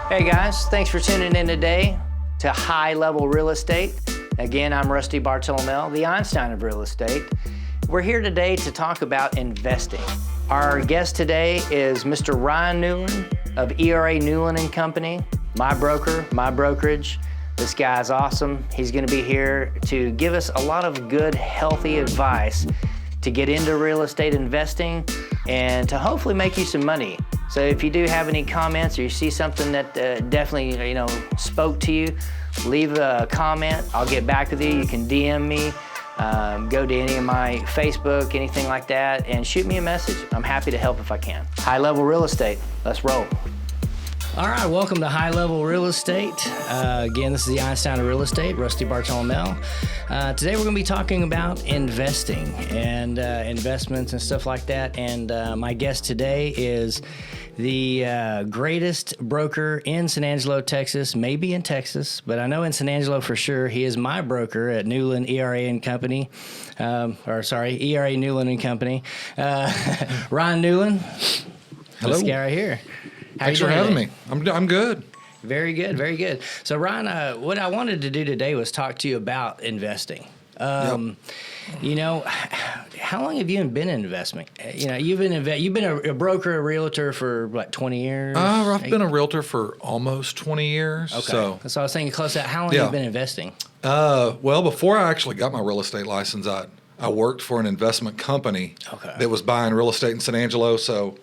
Hey guys, thanks for tuning in today to High Level Real Estate. Again, I'm Rusty Bartolomeo, the Einstein of Real Estate. We're here today to talk about investing. Our guest today is Mr. Ryan Newlin of ERA Newlin and Company, my broker, my brokerage. This guy's awesome. He's gonna be here to give us a lot of good, healthy advice to get into real estate investing and to hopefully make you some money. So if you do have any comments or you see something that definitely spoke to you, leave a comment. I'll get back with you. You can DM me, go to any of my Facebook, anything like that, and shoot me a message. I'm happy to help if I can. High Level Real Estate, let's roll. All right, welcome to High Level Real Estate. Again, this is the Einstein of Real Estate, Rusty Bartolomeo. Today we're going to be talking about investing and investments and stuff like that. And my guest today is the greatest broker in San Angelo, Texas, maybe in Texas, but I know in San Angelo for sure. He is my broker at Newlin, ERA and Company. ERA Newlin and Company. Ryan Newlin. Hello. This guy right here. Thanks for having me. I'm good. Very good, very good. So Ryan, what I wanted to do today was talk to you about investing. You know, how long have you been in investment? You've been a broker, a realtor for what, 20 years? I've been a realtor for almost 20 years. Okay. So I was thinking close to that. How long have you been investing? Well, before I actually got my real estate license, I worked for an investment company that was buying real estate in San Angelo. So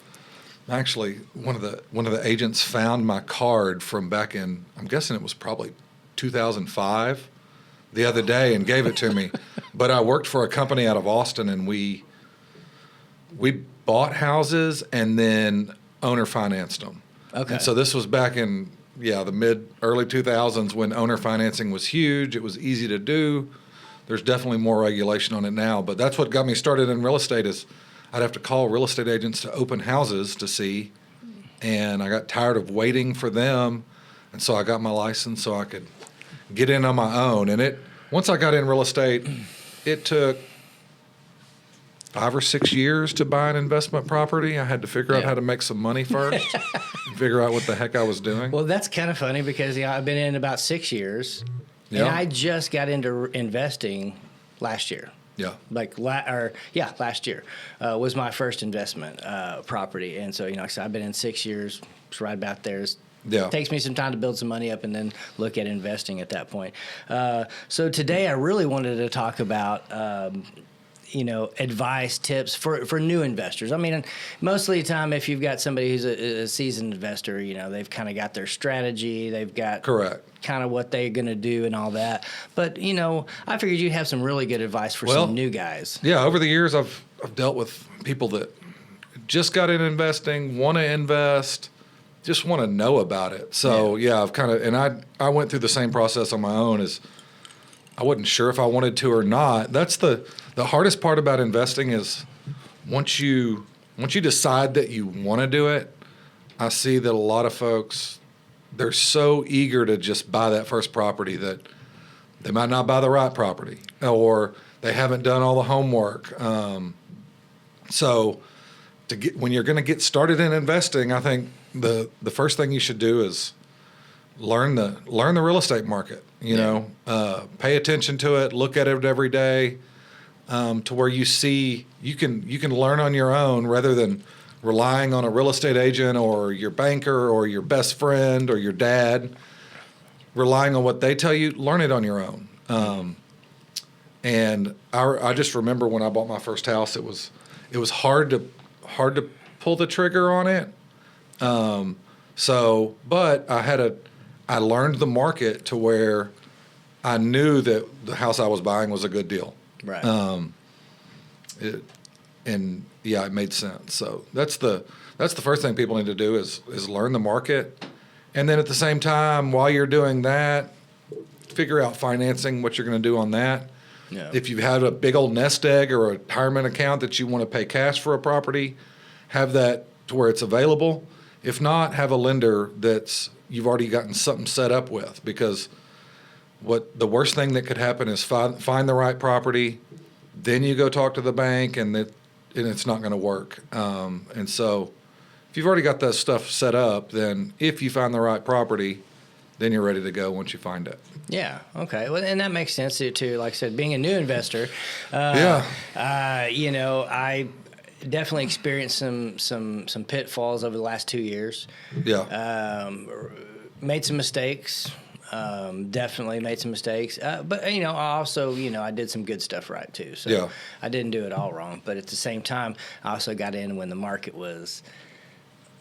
actually, one of the agents found my card from back in, I'm guessing it was probably 2005, the other day, and gave it to me. But I worked for a company out of Austin, and we bought houses and then owner financed them. Okay. And so this was back in the early 2000s when owner financing was huge. It was easy to do. There's definitely more regulation on it now, but that's what got me started in real estate. Is I'd have to call real estate agents to open houses to see, and I got tired of waiting for them, and so I got my license so I could get in on my own. And once I got in real estate, it took 5 or 6 years to buy an investment property. I had to figure out how to make some money first and figure out what the heck I was doing. Well, that's kind of funny because I've been in about 6 years, and I just got into investing last year. Yeah. Last year was my first investment property. And so, like I said, I've been in 6 years. It's right about there. It takes me some time to build some money up and then look at investing at that point. So today I really wanted to talk about advice, tips for new investors. I mean, most of the time, if you've got somebody who's a seasoned investor, they've kind of got their strategy, they've got kind of what they're going to do and all that. But, I figured you'd have some really good advice for some new guys. Yeah, over the years, I've dealt with people that just got into investing, want to invest, just want to know about it. So, I've kind of, and I went through the same process on my own. As I wasn't sure if I wanted to or not. That's the hardest part about investing is once you decide that you want to do it, I see that a lot of folks, they're so eager to just buy that first property that they might not buy the right property, or they haven't done all the homework. So when you're going to get started in investing, I think the first thing you should do is learn the real estate market. Pay attention to it, look at it every day, to where you see you can learn on your own rather than relying on a real estate agent or your banker or your best friend or your dad. Relying on what they tell you, learn it on your own. And I just remember when I bought my first house, it was hard to pull the trigger on it. But I learned the market to where I knew that the house I was buying was a good deal. Right. It made sense. So that's the first thing people need to do is learn the market. And then at the same time, while you're doing that, figure out financing, what you're going to do on that. Yeah. If you have a big old nest egg or a retirement account that you want to pay cash for a property, have that to where it's available. If not, have a lender that's you've already gotten something set up with, because what the worst thing that could happen is find the right property, then you go talk to the bank, and it's not going to work. And so if you've already got that stuff set up, then if you find the right property, then you're ready to go once you find it. Yeah. Okay. Well, and that makes sense too. Like I said, being a new investor, I definitely experienced some pitfalls over the last 2 years. Yeah. Made some mistakes. Definitely made some mistakes. But I also, I did some good stuff right too. So Yeah. I didn't do it all wrong. But at the same time, I also got in when the market was.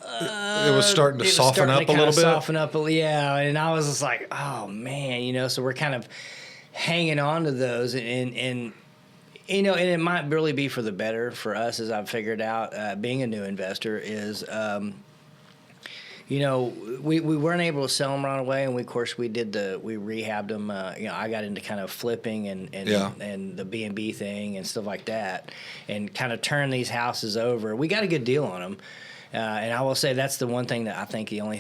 It was starting to soften up a little bit. Soften up, yeah. And I was just like, oh man, so we're kind of hanging on to those, and it might really be for the better for us, as I've figured out. Being a new investor is, we weren't able to sell them right away, and we rehabbed them. I got into kind of flipping and the B&B thing and stuff like that, and kind of turned these houses over. We got a good deal on them. And I will say that's the one thing that I think the only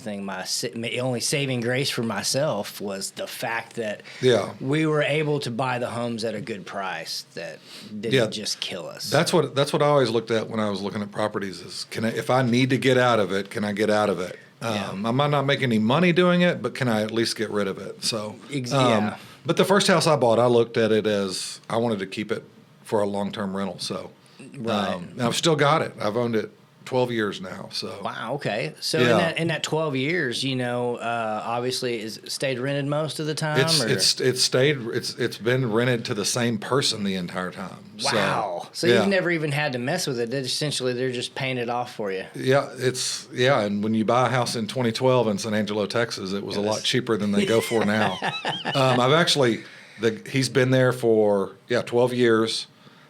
saving grace for myself was the fact that we were able to buy the homes at a good price that didn't just kill us. That's what I always looked at when I was looking at properties is, if I need to get out of it, can I get out of it? I might not make any money doing it, but can I at least get rid of it? So, but the first house I bought, I looked at it as I wanted to keep it for a long-term rental. So, and I've still got it. I've owned it 12 years now. So wow, okay. So in that 12 years, obviously is stayed rented most of the time. It's been rented to the same person the entire time. Wow. So you've never even had to mess with it. They're just paying it off for you. Yeah, and when you buy a house in 2012 in San Angelo, Texas, it was a lot cheaper than they go for now. He's been there for 12 years.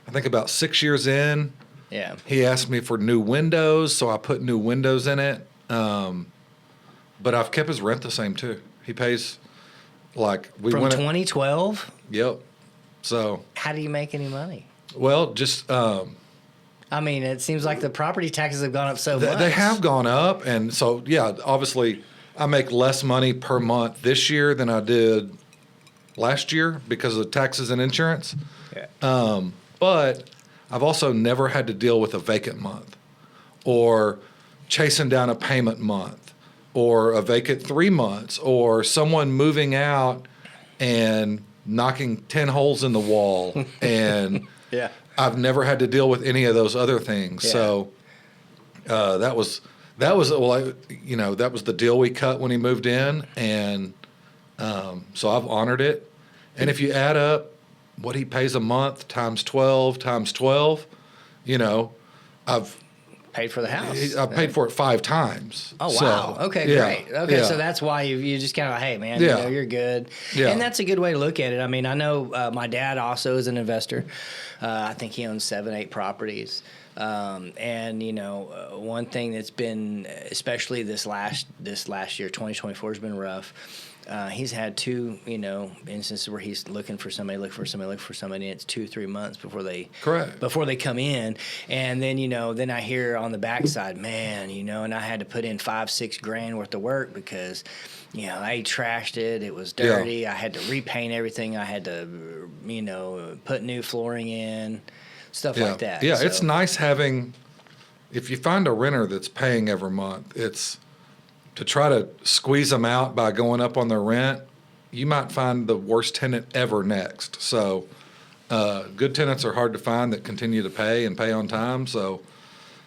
I think about 6 years in. Yeah. He asked me for new windows, so I put new windows in it. But I've kept his rent the same too. He pays from 2012. Yep. So how do you make any money? Well, just it seems like the property taxes have gone up so much. They have gone up, and so obviously I make less money per month this year than I did last year because of taxes and insurance. Yeah. But I've also never had to deal with a vacant month or chasing down a payment month or a vacant 3 months or someone moving out and knocking 10 holes in the wall. And I've never had to deal with any of those other things. Yeah. So that was the deal we cut when he moved in. And so I've honored it. And if you add up what he pays a month times 12, I've paid for the house. I've paid for it 5 times. Oh, wow. So, okay, great. Okay, so that's why you just kind of, hey, man, you're good. Yeah. And that's a good way to look at it. I mean, I know my dad also is an investor. I think he owns 7, 8 properties. And one thing that's been, especially this last year, 2024 has been rough. He's had 2, instances where he's looking for somebody, and it's 2-3 months before they come in. And then, then I hear on the backside, man, and I had to put in $5-6 grand worth of work because, I trashed it. It was dirty. Yeah. I had to repaint everything. I had to, put new flooring in, stuff like that. Yeah. So it's nice if you find a renter that's paying every month, it's to try to squeeze them out by going up on their rent, you might find the worst tenant ever next. So good tenants are hard to find that continue to pay and pay on time. So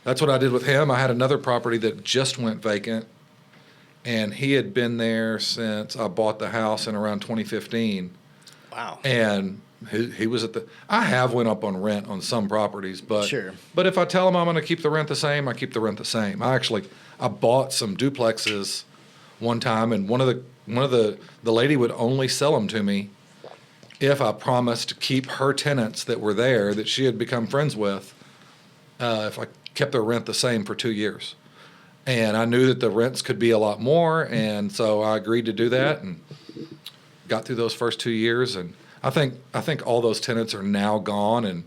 that's what I did with him. I had another property that just went vacant, and he had been there since I bought the house in around 2015. Wow. And he was I have went up on rent on some properties, but sure. But if I tell him I'm going to keep the rent the same, I keep the rent the same. I bought some duplexes one time, and one of the lady would only sell them to me if I promised to keep her tenants that were there that she had become friends with, if I kept their rent the same for 2 years. And I knew that the rents could be a lot more, and so I agreed to do that and got through those first 2 years. And I think all those tenants are now gone, and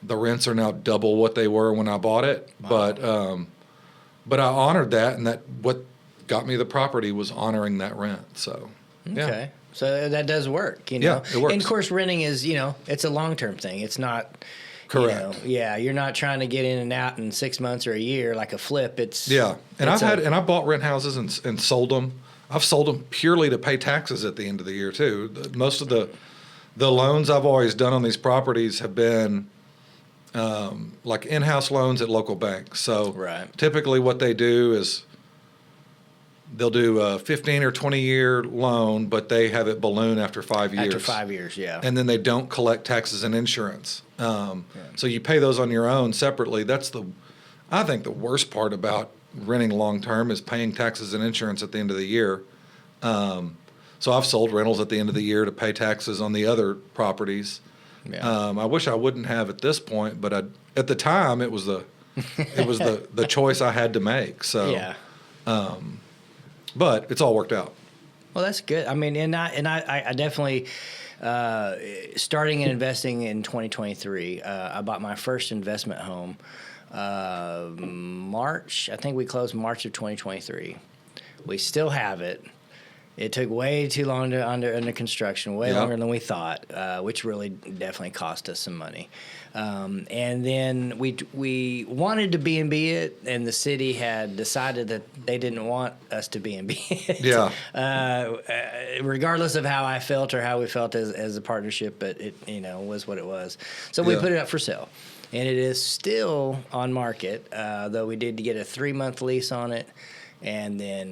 the rents are now double what they were when I bought it. Wow. But I honored that, and that what got me the property was honoring that rent. So okay, so that does work. Yeah, it works. And of course, renting is it's a long-term thing. It's not Correct. Yeah, you're not trying to get in and out in 6 months or a year like a flip. And I've bought rent houses and sold them. I've sold them purely to pay taxes at the end of the year too. Most of the loans I've always done on these properties have been like in-house loans at local banks. So typically what they do is they'll do a 15 or 20-year loan, but they have it balloon after 5 years. After 5 years, yeah. And then they don't collect taxes and insurance. So you pay those on your own separately. I think the worst part about renting long-term is paying taxes and insurance at the end of the year. So I've sold rentals at the end of the year to pay taxes on the other properties. Yeah. I wish I wouldn't have at this point, but at the time it was the choice I had to make. So yeah. But it's all worked out. Well, that's good. I mean, and I definitely starting and investing in 2023. I bought my first investment home March. I think we closed March of 2023. We still have it. It took way too long under construction, way longer than we thought, which really definitely cost us some money. And then we wanted to B&B it, and the city had decided that they didn't want us to B&B it. Yeah. Regardless of how I felt or how we felt as a partnership, but it was what it was. So we put it up for sale, and it is still on market. Though we did get a 3-month lease on it. And then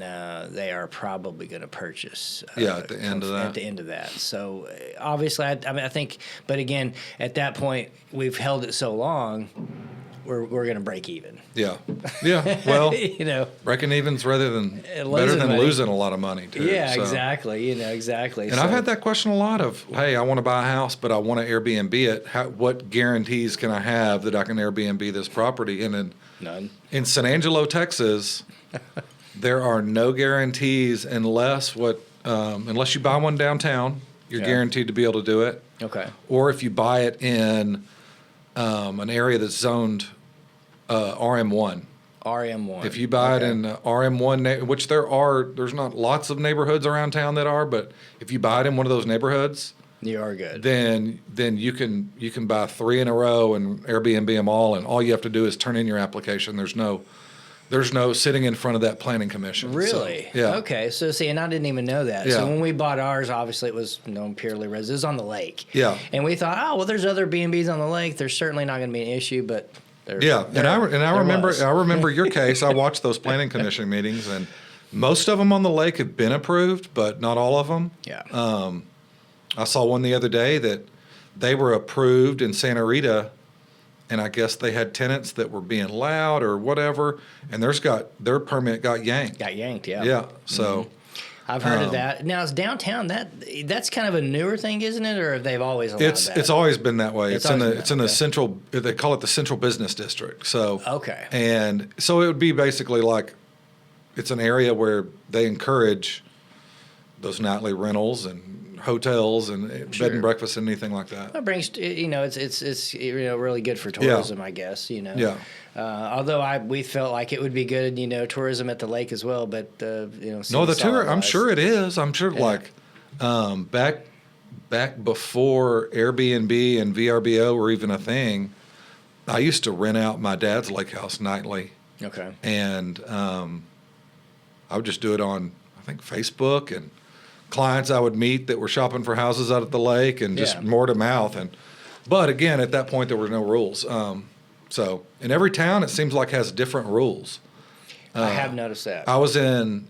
they are probably going to purchase. At the end of that. At the end of that. So obviously, I think, but again, at that point, we've held it so long, we're going to break even. Yeah. Well, breaking even's better than money. losing a lot of money too. Yeah, so. Exactly. Exactly. And I've had that question a lot of, hey, I want to buy a house, but I want to Airbnb it. What guarantees can I have that I can Airbnb this property? And none. In San Angelo, Texas. There are no guarantees unless you buy one downtown, you're guaranteed to be able to do it. Okay. Or if you buy it in an area that's zoned RM1. RM1. If you buy it in RM1, which there's not lots of neighborhoods around town that are, but if you buy it in one of those neighborhoods, you are good. Then you can buy 3 in a row and Airbnb them all, and all you have to do is turn in your application. There's no sitting in front of that planning commission. Really? So, yeah. Okay. So see, and I didn't even know that. Yeah. So when we bought ours, obviously it was purely residential. It was on the lake. Yeah. And we thought, there's other B&Bs on the lake. There's certainly not going to be an issue, but I remember your case. I watched those planning commission meetings, and most of them on the lake have been approved, but not all of them. Yeah. I saw one the other day that they were approved in Santa Rita. And I guess they had tenants that were being loud or whatever, and their permit got yanked. Got yanked, yeah. Yeah, so I've heard of that. Now, is downtown that's kind of a newer thing, isn't it, or have they always allowed that? It's always been that way. It's in the central. They call it the Central Business District. So and so it would be basically like it's an area where they encourage those nightly rentals and hotels and bed and breakfast and anything like that. That brings it's really good for tourism, I guess. Yeah. Although we felt like it would be good, tourism at the lake as well, but no, the tour. I'm sure it is. I'm sure back before Airbnb and VRBO were even a thing, I used to rent out my dad's lake house nightly. Okay. And I would just do it on I think Facebook and clients I would meet that were shopping for houses out at the lake and just word of mouth. But again, at that point, there were no rules. So in every town, it seems like has different rules. I have noticed that. I was in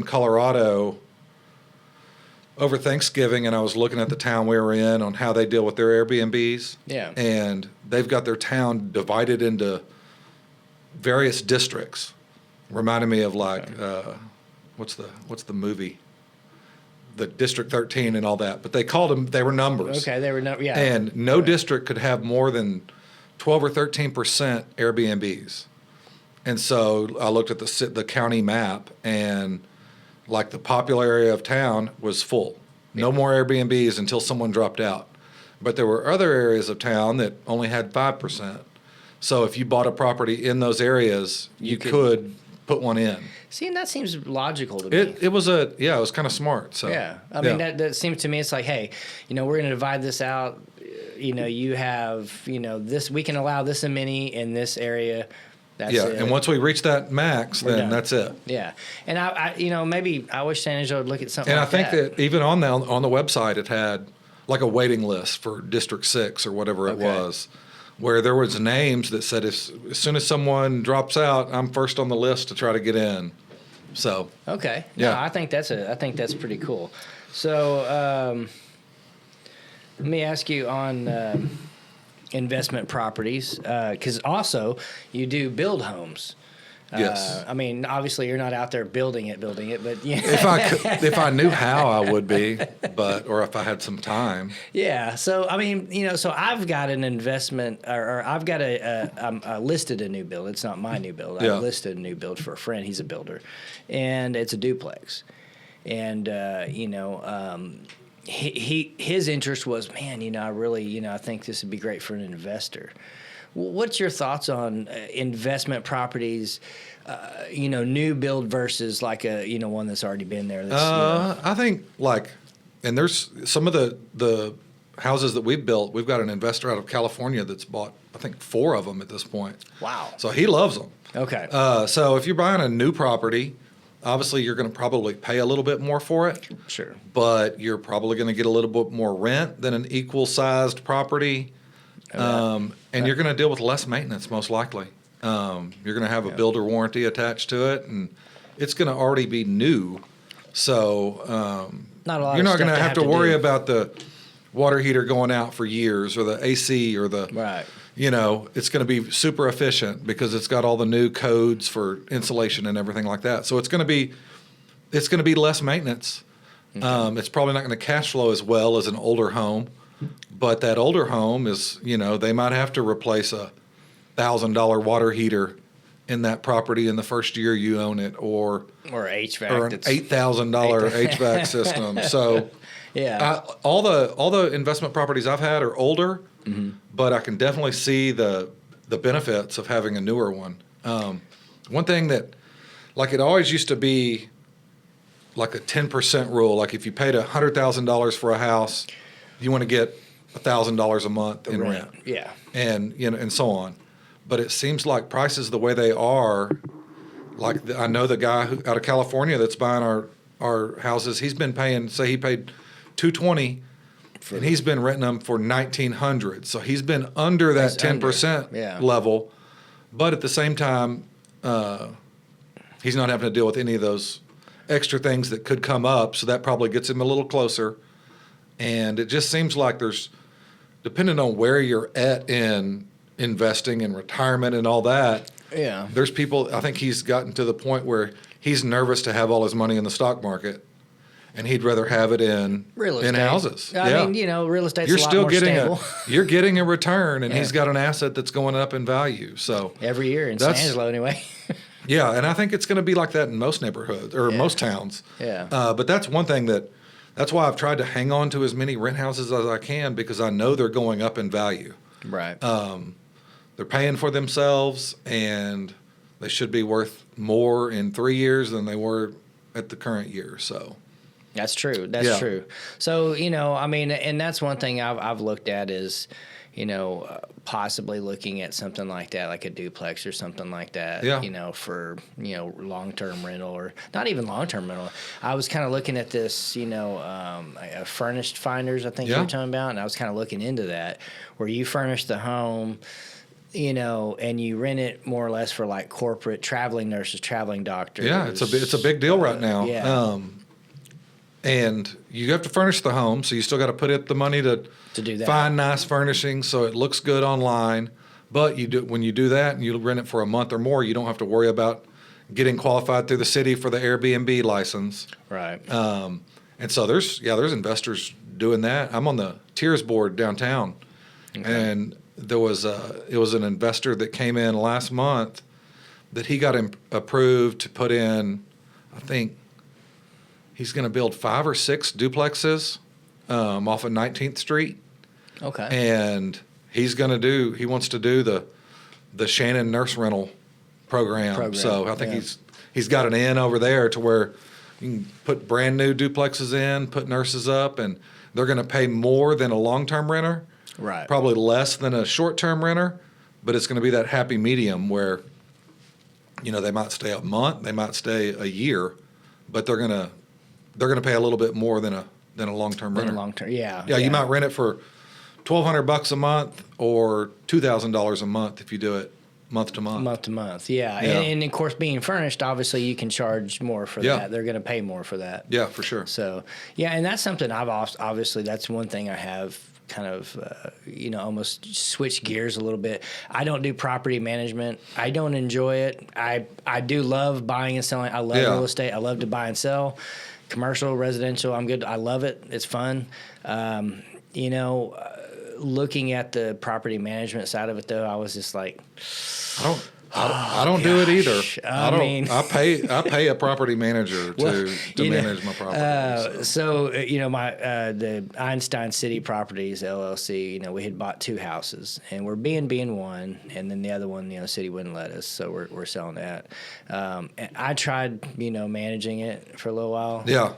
Colorado over Thanksgiving, and I was looking at the town we were in on how they deal with their Airbnbs. Yeah. And they've got their town divided into various districts. Reminded me of what's the movie? The District 13 and all that, but they called them, they were numbers. Okay, they were yeah. And no district could have more than 12 or 13% Airbnbs. And so I looked at the county map, and like the popular area of town was full. No more Airbnbs until someone dropped out. But there were other areas of town that only had 5%. So if you bought a property in those areas, you could put one in. See, and that seems logical to me. It was kind of smart. So yeah, I mean that seems to me it's like, hey, we're going to divide this out you have, this, we can allow this many in this area. That's it. And once we reach that max, then done. that's it. Yeah, and I maybe I wish San Angelo would look at something. And like I think that even on the website, it had like a waiting list for District 6 or whatever it was, where there was names that said as soon as someone drops out, I'm first on the list to try to get in. So okay, yeah, no, I think that's pretty cool. So let me ask you on investment properties, because also you do build homes. Yes. I mean, obviously you're not out there building it, but if I knew how, I would be, or if I had some time. Yeah. So I mean, so I've got an investment, or I've got I listed a new build. It's not my new build. I listed a new build for a friend. He's a builder, and it's a duplex, and his interest was, man, I really, I think this would be great for an investor. What's your thoughts on investment properties, new build versus like a, one that's already been there? That's, I think and there's some of the houses that we've built, we've got an investor out of California that's bought, I think, 4 of them at this point. Wow. So he loves them. Okay. So if you're buying a new property, obviously you're going to probably pay a little bit more for it. Sure. But you're probably going to get a little bit more rent than an equal-sized property. And you're going to deal with less maintenance, most likely. You're going to have a builder warranty attached to it, and it's going to already be new. So not a lot. You're not going to have to worry about the water heater going out for years, or the AC, or the right. It's going to be super efficient because it's got all the new codes for insulation and everything like that. So it's going to be less maintenance. Okay. It's probably not going to cash flow as well as an older home. But that older home is, they might have to replace a $1,000 water heater in that property in the first year you own it, or HVAC, or an $8,000 HVAC system. So, yeah, all the investment properties I've had are older, but I can definitely see the benefits of having a newer one. One thing that, it always used to be like a 10% rule. Like if you paid $100,000 for a house, you want to get $1,000 a month in rent. Yeah. And, and so on. But it seems like prices the way they are, I know the guy out of California that's buying our houses, he's been paying, say he paid $220, and he's been renting them for $1,900. So he's been under that 10% level. But at the same time, he's not having to deal with any of those extra things that could come up. So that probably gets him a little closer. And it just seems like depending on where you're at in investing and retirement and all that, there's people, I think he's gotten to the point where he's nervous to have all his money in the stock market, and he'd rather have it in real estate. In houses. I mean, real estate's a lot more stable. You're getting a return, and he's got an asset that's going up in value. So every year in San Angelo anyway. Yeah, and I think it's going to be like that in most neighborhoods or most towns. Yeah. But that's one thing that's why I've tried to hang on to as many rent houses as I can, because I know they're going up in value. Right. They're paying for themselves, and they should be worth more in 3 years than they were at the current year. So that's true. That's true. So, I mean, and that's one thing I've looked at is, possibly looking at something like that, like a duplex or something like that, for, long-term rental, or not even long-term rental. I was kind of looking at this, furnished finders, I think you were talking about, and I was kind of looking into that, where you furnish the home, and you rent it more or less for like corporate traveling nurses, traveling doctors. Yeah, it's a big deal right now. Yeah. And you have to furnish the home, so you still got to put in the money to do that. Find nice furnishings so it looks good online. But when you do that and you rent it for a month or more, you don't have to worry about getting qualified through the city for the Airbnb license. Right. And so there's investors doing that. I'm on the Tiers board downtown, and it was an investor that came in last month that he got approved to put in, I think he's going to build 5 or 6 duplexes off of 19th Street. Okay. And he wants to do the Shannon nurse rental program. So I think he's got an in over there to where you can put brand new duplexes in, put nurses up, and they're going to pay more than a long-term renter. Right. Probably less than a short-term renter, but it's going to be that happy medium where, they might stay a month, they might stay a year, but they're going to pay a little bit more than a long-term renter. Long-term, yeah. Yeah, you might rent it for $1,200 a month or $2,000 a month if you do it month to month. Month to month, yeah. And of course, being furnished, obviously, you can charge more for that. They're going to pay more for that. Yeah, for sure. So, yeah, and that's something obviously, that's one thing I have kind of, almost switch gears a little bit. I don't do property management. I don't enjoy it. I do love buying and selling. I love real estate. I love to buy and sell. Commercial, residential, I'm good. I love it. It's fun. Looking at the property management side of it, though, I was just like, I don't do it either. I pay a property manager to manage my property. So the Einstein City Properties LLC, we had bought 2 houses, and we're being one, and then the other one, the city wouldn't let us, so we're selling that. And I tried, managing it for a little while. Yeah.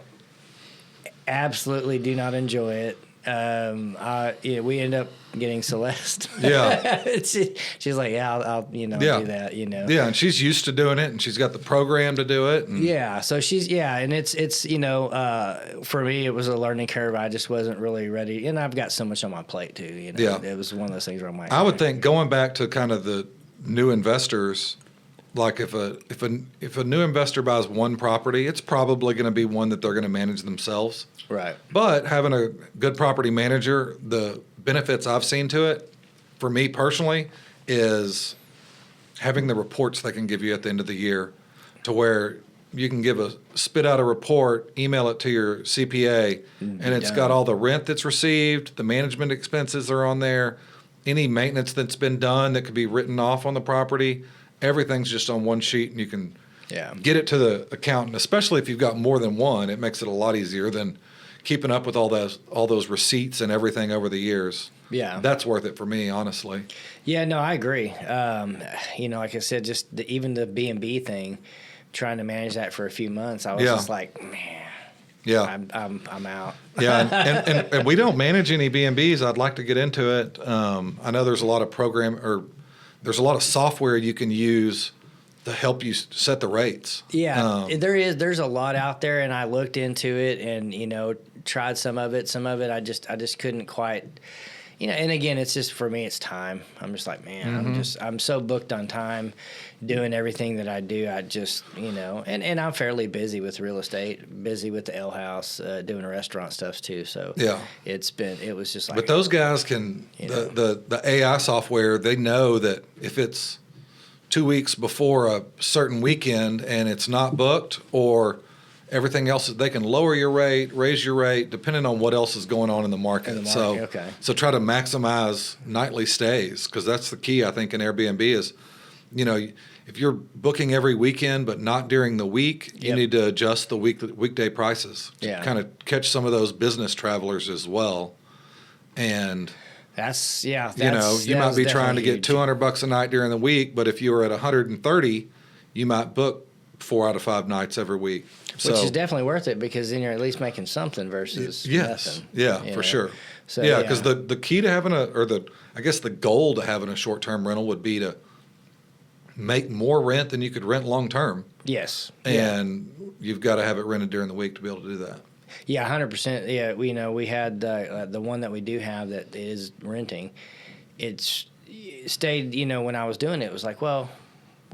Absolutely do not enjoy it. We end up getting Celeste. Yeah. She's like, I'll do that, Yeah, and she's used to doing it, and she's got the program to do it. And yeah, so and it's for me, it was a learning curve. I just wasn't really ready, and I've got so much on my plate too. Yeah. It was one of those things where I'm like, I would think going back to kind of the new investors, like if a new investor buys one property, it's probably going to be one that they're going to manage themselves. Right. But having a good property manager, the benefits I've seen to it, for me personally, is having the reports they can give you at the end of the year, to where you can spit out a report, email it to your CPA, and it's got all the rent that's received, the management expenses are on there, any maintenance that's been done that could be written off on the property. Everything's just on one sheet, and you can get it to the accountant. Especially if you've got more than one, it makes it a lot easier than keeping up with all those receipts and everything over the years. Yeah, that's worth it for me, honestly. Yeah, no, I agree. Like I said, just even the B&B thing, trying to manage that for a few months, I was just like, man. Yeah, I'm out. Yeah, and we don't manage any B&Bs. I'd like to get into it. I know there's a lot of there's a lot of software you can use to help you set the rates. Yeah, there's a lot out there, and I looked into it and tried some of it. Some of it I just couldn't quite. And again, it's just, for me, it's time. I'm just like, man, I'm so booked on time doing everything that I do. I just, and I'm fairly busy with real estate, busy with the ale house, doing restaurant stuff too. So yeah, it was just like. But those guys can, the AI software, they know that if it's 2 weeks before a certain weekend and it's not booked, or everything else, they can lower your rate, raise your rate, depending on what else is going on in the market. So try to maximize nightly stays, because that's the key, I think, in Airbnb is, if you're booking every weekend but not during the week, you need to adjust the weekday prices to kind of catch some of those business travelers as well. And you might be trying to get $200 a night during the week, but if you were at 130, you might book 4 out of 5 nights every week. Which is definitely worth it, because then you're at least making something versus nothing. Yeah, for sure. So, because the key to having the goal to having a short-term rental would be to make more rent than you could rent long-term. Yes. And you've got to have it rented during the week to be able to do that. Yeah, 100%. Yeah, we had the one that we do have that is renting. It stayed, when I was doing it, it was like, well,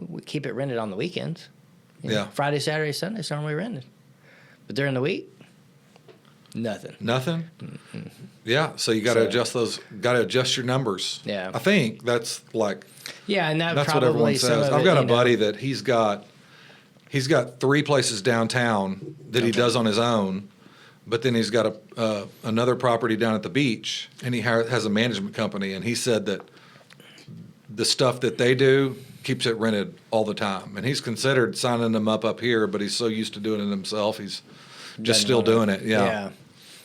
we keep it rented on the weekends. Friday, Saturday, Sunday, it's normally rented. But during the week, nothing. Nothing? Mm-hmm. Yeah, so you got to adjust your numbers. Yeah. I think that's like... Yeah, and that's what everyone says. I've got a buddy that he's got 3 places downtown that he does on his own, but then he's got another property down at the beach, and he has a management company, and he said that the stuff that they do keeps it rented all the time. And he's considered signing them up here, but he's so used to doing it himself, he's just still doing it. Yeah.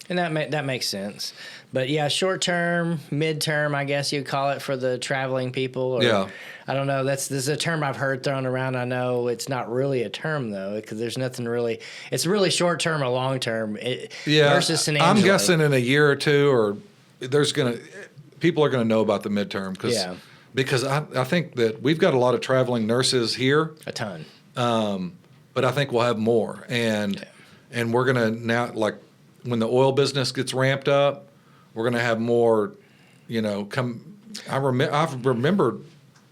And that makes sense. But yeah, short term, midterm, I guess you'd call it for the traveling people. Or, I don't know. This is a term I've heard thrown around. I know it's not really a term though, because there's nothing really. It's really short term or long term. Versus San Angelo. I'm guessing in a year or two, or people are going to know about the midterm because I think that we've got a lot of traveling nurses here. A ton. But I think we'll have more. And we're going to now, like when the oil business gets ramped up, we're going to have more, come. I've remembered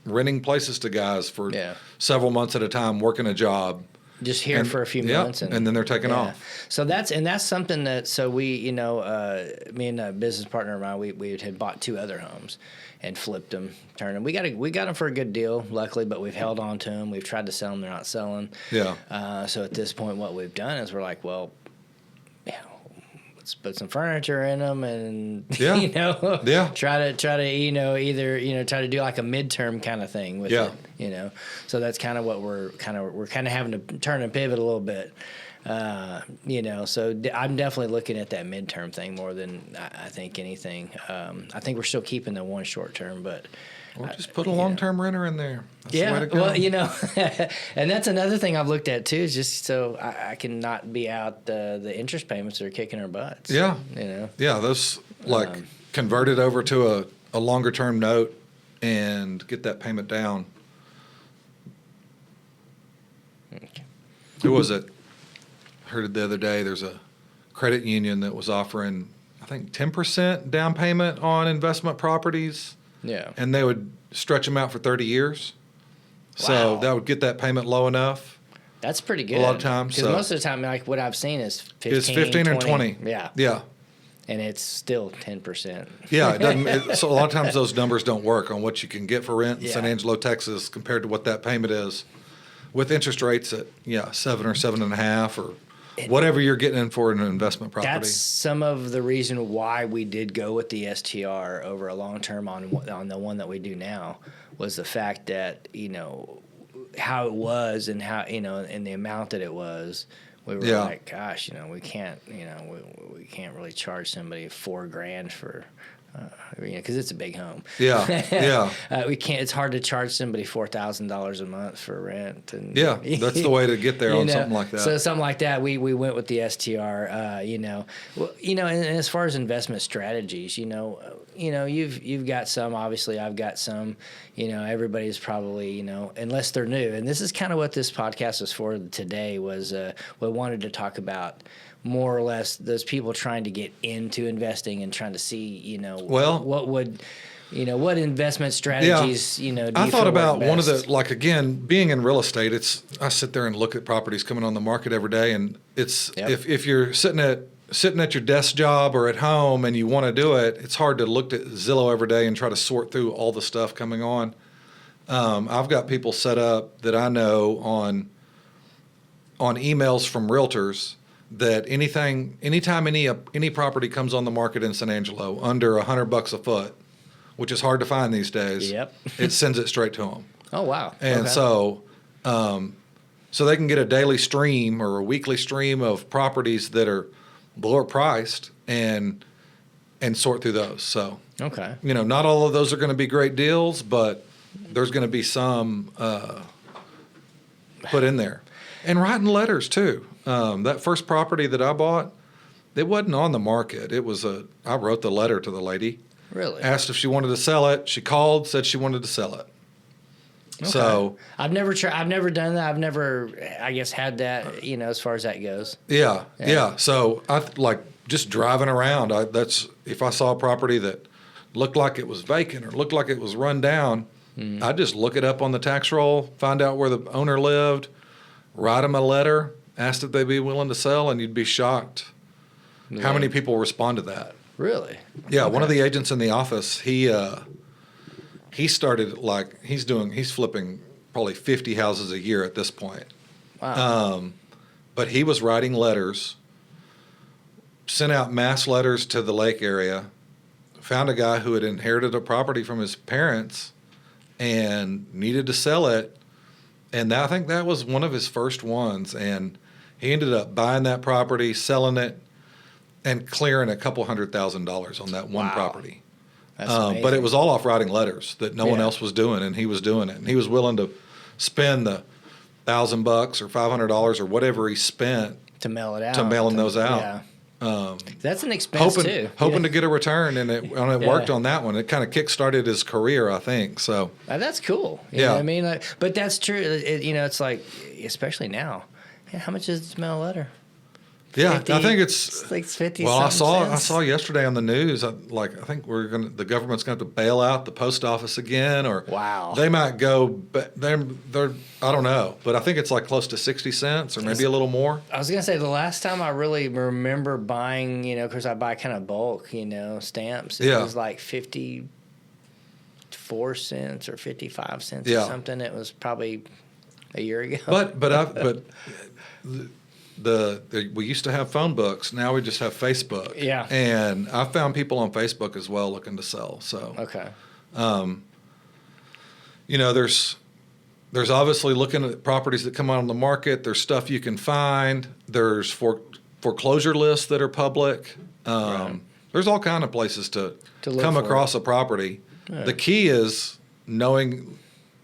renting places to guys for several months at a time, working a job. Just here for a few months. And then they're taking off. So that's something that, we, me and a business partner of mine, we had bought 2 other homes and flipped them, turned them. We got them for a good deal, luckily, but we've held on to them. We've tried to sell them. They're not selling. Yeah. So at this point, what we've done is we're like, well, let's put some furniture in them and, try to, either, try to do like a midterm kind of thing with it, So that's kind of what we're having to turn and pivot a little bit. So I'm definitely looking at that midterm thing more than I think anything. I think we're still keeping the one short term, but or just put a long-term renter in there. That's the way to go. Well, and that's another thing I've looked at too, is just so I can not be out the interest payments that are kicking our butts. Yeah. Yeah, those convert it over to a longer-term note and get that payment down. Okay. Who was it? Heard it the other day. There's a credit union that was offering, I think, 10% down payment on investment properties. Yeah. And they would stretch them out for 30 years. So Wow. that would get that payment low enough. That's pretty good. A lot of times. Because most of the time, like what I've seen is 15, it's 15 or 20. Yeah. Yeah. And it's still 10%. Yeah. It doesn't. So a lot of times those numbers don't work on what you can get for rent in San Angelo, Texas, compared to what that payment is with interest rates at 7 or 7.5 or whatever you're getting in for an investment property. That's some of the reason why we did go with the STR over a long term on the one that we do now, was the fact that, how it was and how, and the amount that it was. We were like, gosh, we can't, we can't really charge somebody $4,000 for, because it's a big home. Yeah. We can't. It's hard to charge somebody $4,000 a month for rent. And that's the way to get there on something like that. So something like that, we went with the STR. And as far as investment strategies, you've got some. Obviously, I've got some. Everybody's probably unless they're new. And this is kind of what this podcast was for today. Was we wanted to talk about more or less those people trying to get into investing and trying to see, what would, what investment strategies, do you I thought about one of best? the, again, being in real estate, I sit there and look at properties coming on the market every day. And it's, if you're sitting at your desk job or at home and you want to do it, it's hard to look at Zillow every day and try to sort through all the stuff coming on. I've got people set up that I know on emails from realtors that anytime any property comes on the market in San Angelo under $100 a foot, which is hard to find these days, it sends it straight to them. Oh wow! And so they can get a daily stream or a weekly stream of properties that are lower priced and sort through those. So not all of those are going to be great deals, but there's going to be some put in there, and writing letters too. That first property that I bought, it wasn't on the market. I wrote the letter to the lady. Really? Asked if she wanted to sell it. She called, said she wanted to sell it. Okay. So I've never done that. I've never, I guess, had that, as far as that goes. Yeah. So I just driving around. If I saw a property that looked like it was vacant or looked like it was run down, I'd just look it up on the tax roll, find out where the owner lived, write them a letter, asked if they'd be willing to sell, and you'd be shocked how many people respond to that. Really? Yeah. Okay. One of the agents in the office, he started he's flipping probably 50 houses a year at this point. Wow. But he was writing letters, sent out mass letters to the lake area, found a guy who had inherited a property from his parents and needed to sell it. And I think that was one of his first ones. And he ended up buying that property, selling it, and clearing $200,000 on that one property. That's amazing. But it was all off writing letters that no one else was doing, and he was doing it. And he was willing to spend the $1,000 or $500 or whatever he spent to mail it out. to mail them those out. Yeah. That's an expense too. Hoping to get a return, and it worked on that one. It kind of kick-started his career, I think. So that's cool. You know what I mean? Like, but that's true. It's like, especially now. Yeah, how much is this mail letter? Yeah, 50, I think it's like 50. Well, I cents. saw yesterday on the news. I think the government's going to have to bail out the post office again, or wow, they might go. But they're I don't know, but I think it's like close to 60 cents or maybe a little more. I was gonna say the last time I really remember buying, because I buy kind of bulk, stamps. It was like 54 cents or 55 cents or something. It was probably a year ago. But we used to have phone books. Now we just have Facebook. Yeah. And I found people on Facebook as well looking to sell. So okay. There's obviously looking at properties that come out on the market. There's stuff you can find. There's foreclosure lists that are public. Right. There's all kind of places to come across a property. Yeah. The key is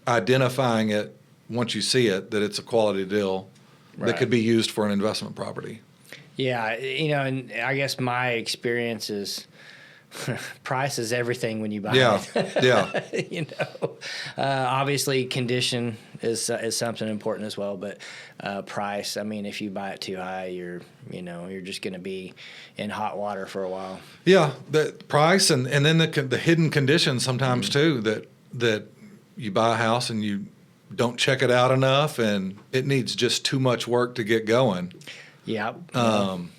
identifying it once you see it, that it's a quality deal. Right. That could be used for an investment property. Yeah, and I guess my experience is price is everything when you buy it. Yeah. Obviously condition is something important as well, but price. I mean, if you buy it too high, you're just going to be in hot water for a while. Yeah, the price and then the hidden conditions sometimes too that you buy a house and you don't check it out enough, and it needs just too much work to get going. Yeah. And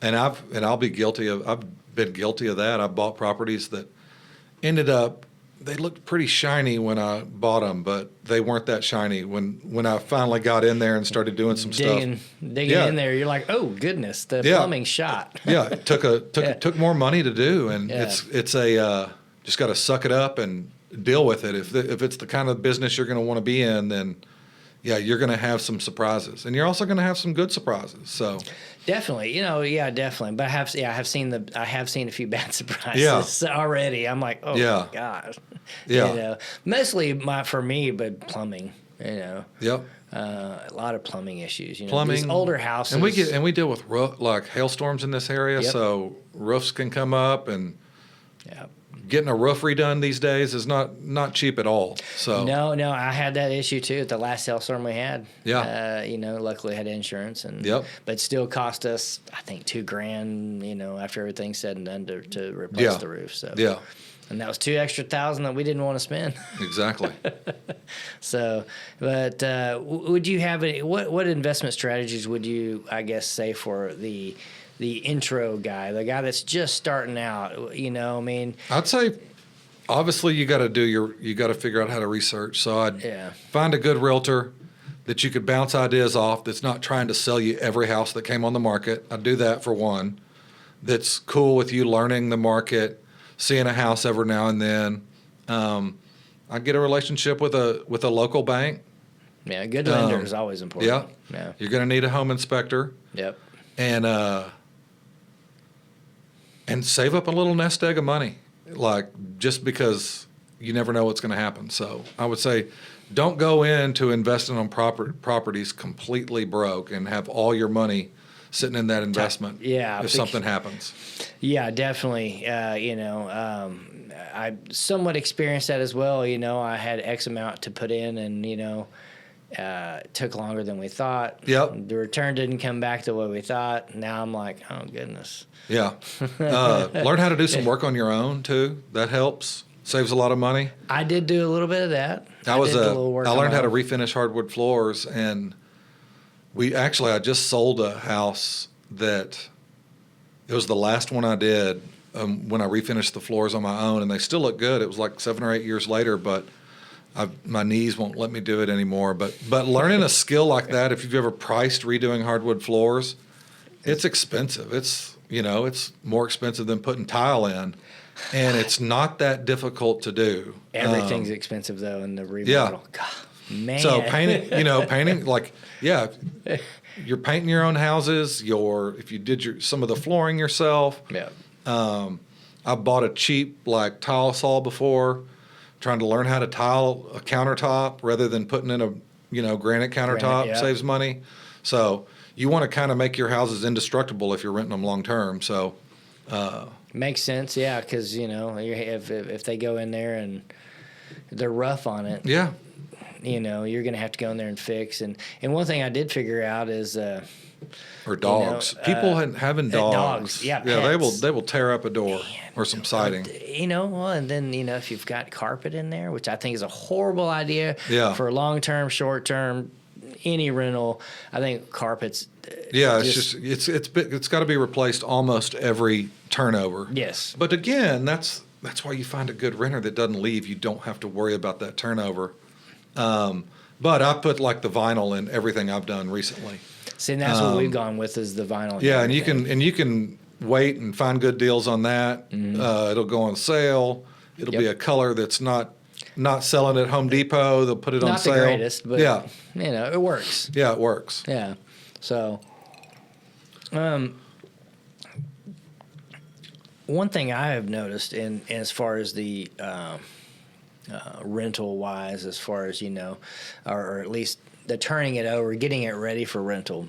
I'll be guilty of. I've been guilty of that. I bought properties that ended up. They looked pretty shiny when I bought them, but they weren't that shiny when I finally got in there and started doing some digging in there. You're like, oh goodness, the plumbing's shot. Yeah, it took more money to do, and it's just got to suck it up and deal with it. If it's the kind of business you're going to want to be in, then you're going to have some surprises, and you're also going to have some good surprises. So definitely, definitely. But I have seen a few bad surprises already. I'm like, oh my gosh, mostly for me, but plumbing, Yep. A lot of plumbing issues. Plumbing, these older houses, and we deal with hailstorms in this area, so roofs can come up and. Yeah. Getting a roof redone these days is not cheap at all. So no, I had that issue too at the last hailstorm we had. Yeah. Luckily I had insurance Yep. But still cost us I think $2,000. After everything's said and done to replace the roof. So yeah. And that was $2,000 extra that we didn't want to spend. Exactly. So, but would you have what investment strategies would you say for the intro guy, the guy that's just starting out, I mean, I'd say obviously you got to figure out how to research. So I'd find a good realtor that you could bounce ideas off, that's not trying to sell you every house that came on the market. I'd do that for one. That's cool with you learning the market, seeing a house every now and then. I'd get a relationship with a local bank. Yeah, a good lender is always important. Yeah. You're going to need a home inspector. Yep. And save up a little nest egg of money, just because you never know what's going to happen. So I would say don't go into investing on properties completely broke and have all your money sitting in that investment if something happens. Yeah, definitely. I somewhat experienced that as well. I had X amount to put in and, it took longer than we thought. Yep. The return didn't come back the way we thought. Now I'm like, oh, goodness. Yeah. Learn how to do some work on your own, too. That helps. Saves a lot of money. I did do a little bit of that. I learned how to refinish hardwood floors, and I just sold a house that it was the last one I did when I refinished the floors on my own, and they still look good. It was like 7 or 8 years later, but my knees won't let me do it anymore. But learning a skill like that, if you've ever priced redoing hardwood floors, it's expensive. It's more expensive than putting tile in, and it's not that difficult to do. Everything's expensive though in the remodel. Yeah. God, man. So painting you're painting your own houses. If you did some of the flooring yourself. Yeah. I bought a cheap tile saw before, trying to learn how to tile a countertop rather than putting in a granite countertop. Saves money. So you want to kind of make your houses indestructible if you're renting them long term. So makes sense, yeah, because if they go in there and they're rough on it, yeah, you're going to have to go in there and fix. And one thing I did figure out is or dogs. People having dogs. Yeah, they will tear up a door or some siding. Well, and then if you've got carpet in there, which I think is a horrible idea for long term, short term, any rental. I think carpets. It's got to be replaced almost every turnover. Yes, but again, that's why you find a good renter that doesn't leave. You don't have to worry about that turnover. But I put like the vinyl in everything I've done recently. See, and that's what we've gone with is the vinyl. Yeah, and you can wait and find good deals on that. Mm-hmm. It'll go on sale. It'll be a color that's not selling at Home Depot. They'll put it on sale. Not the greatest, but it works. Yeah, it works. Yeah. So, one thing I have noticed in as far as the rental wise, as far as or at least the turning it over, getting it ready for rental.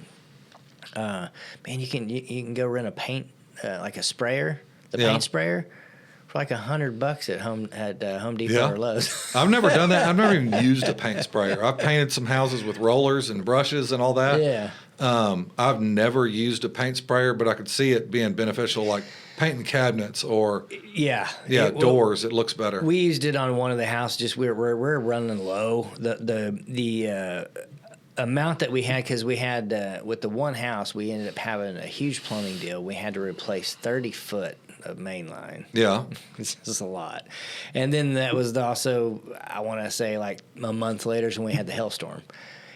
Man, you can go rent a paint like a sprayer, paint sprayer, for like $100 at Home Depot or Lowe's. I've never done that. I've never even used a paint sprayer. I've painted some houses with rollers and brushes and all that. Yeah. I've never used a paint sprayer, but I could see it being beneficial, like painting cabinets or doors. It looks better. We used it on one of the houses. Just we're running low. The amount that we had, because we had with the one house, we ended up having a huge plumbing deal. We had to replace 30 foot of main line. Yeah, this is a lot. And then that was also, I want to say, like a month later is when we had the hailstorm.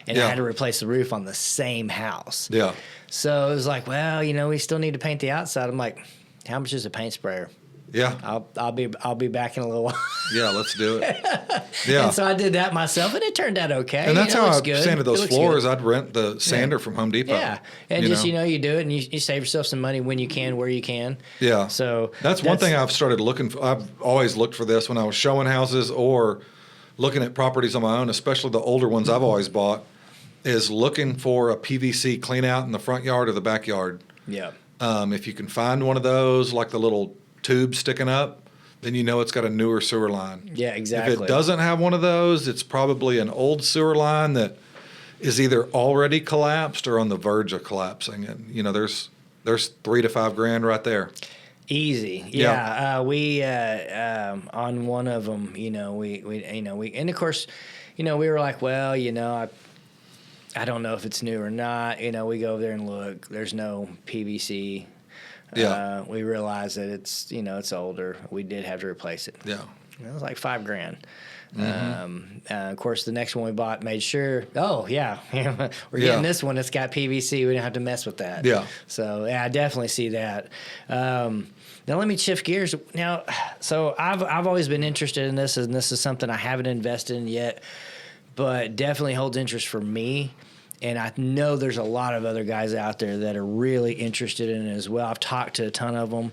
And I had to replace the roof on the same house. Yeah. So it was like, well, we still need to paint the outside. I'm like, how much is a paint sprayer? Yeah. I'll be back in a little while. Yeah, let's do it. Yeah. And so I did that myself, and it turned out okay. And that's how I sanded those floors. I'd rent the sander from Home Depot. Yeah. And you do it, and you save yourself some money when you can, where you can. Yeah. So that's one thing I've started looking for. I've always looked for this when I was showing houses or looking at properties on my own, especially the older ones I've always bought, is looking for a PVC clean out in the front yard or the backyard. Yeah. If you can find one of those, like the little tube sticking up, then it's got a newer sewer line. Yeah, exactly. If it doesn't have one of those, it's probably an old sewer line that is either already collapsed or on the verge of collapsing. And there's $3,000 to $5,000 right there. Easy. Yeah. We on one of them, we and of course, we were like, well, I don't know if it's new or not. We go over there and look. There's no PVC. Yeah. We realize that it's it's older. We did have to replace it. Yeah. It was like $5,000. Mm-hmm. Of course, the next one we bought made sure. Oh yeah, we're getting this one. It's got PVC. We don't have to mess with that. Yeah. So I definitely see that. Now let me shift gears. Now, so I've always been interested in this, and this is something I haven't invested in yet, but definitely holds interest for me. And I know there's a lot of other guys out there that are really interested in it as well. I've talked to a ton of them.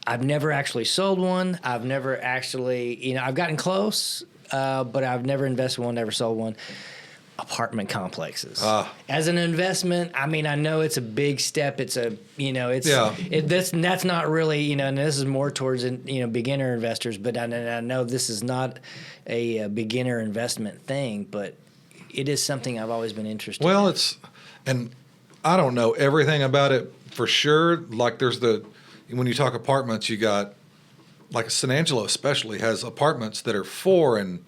I've never actually sold one. I've never actually, I've gotten close, but I've never invested one, never sold one. Apartment complexes. As an investment, I mean, I know it's a big step. It's a, that's not really, and this is more towards, beginner investors, but I know this is not a beginner investment thing, but it is something I've always been interested in. Well, and I don't know everything about it for sure. Like when you talk apartments, you got, like San Angelo especially has apartments that are 4 and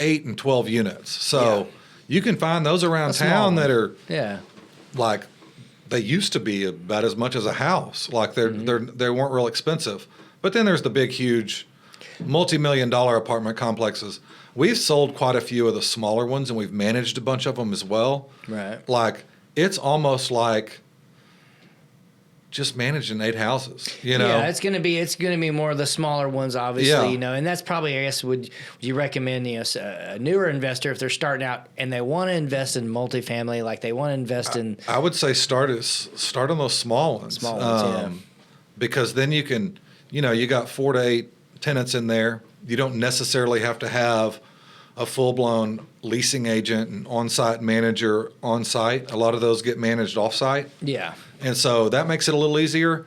8 and 12 units. So you can find those around town that are like, they used to be about as much as a house. Like they weren't real expensive. But then there's the big, huge multi-million-dollar apartment complexes. We've sold quite a few of the smaller ones, and we've managed a bunch of them as well. Right. Like, it's almost like just managing 8 houses, Yeah, it's gonna be more of the smaller ones, obviously, and that's probably, I guess, would you recommend, a newer investor if they're starting out and they want to invest in multifamily, like they want to invest in. I would say start on those small ones. Small ones, because then you can, you got 4 to 8 tenants in there. You don't necessarily have to have a full-blown leasing agent and on-site manager on-site. A lot of those get managed off-site. Yeah. And so that makes it a little easier.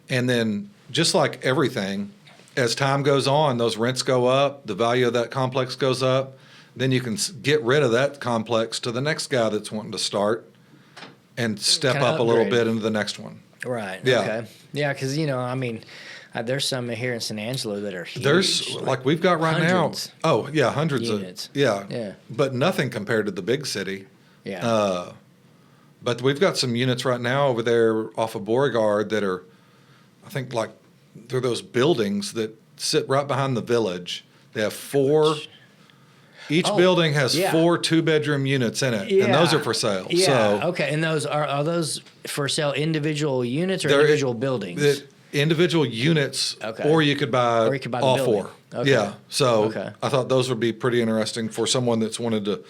And then just like everything, as time goes on, those rents go up, the value of that complex goes up. Then you can get rid of that complex to the next guy that's wanting to start and step Kinda up a little upgrade. bit into the next one. Right. Yeah. Okay. Yeah, because there's some here in San Angelo that are huge. There's like we've got right hundreds now. Oh yeah, hundreds units. of yeah. Yeah. But nothing compared to the big city. Yeah. But we've got some units right now over there off of Beauregard that are, I think like they're those buildings that sit right behind the village. They have four. Each building has yeah. 4 2-bedroom units in it, Yeah. and those are for sale. Yeah. So Okay. And those are those for sale individual units or they're- individual buildings? the individual units, Okay. or you could buy, Or you could buy the all building. 4. Okay. Yeah. So Okay. I thought those would be pretty interesting for someone that's wanted to,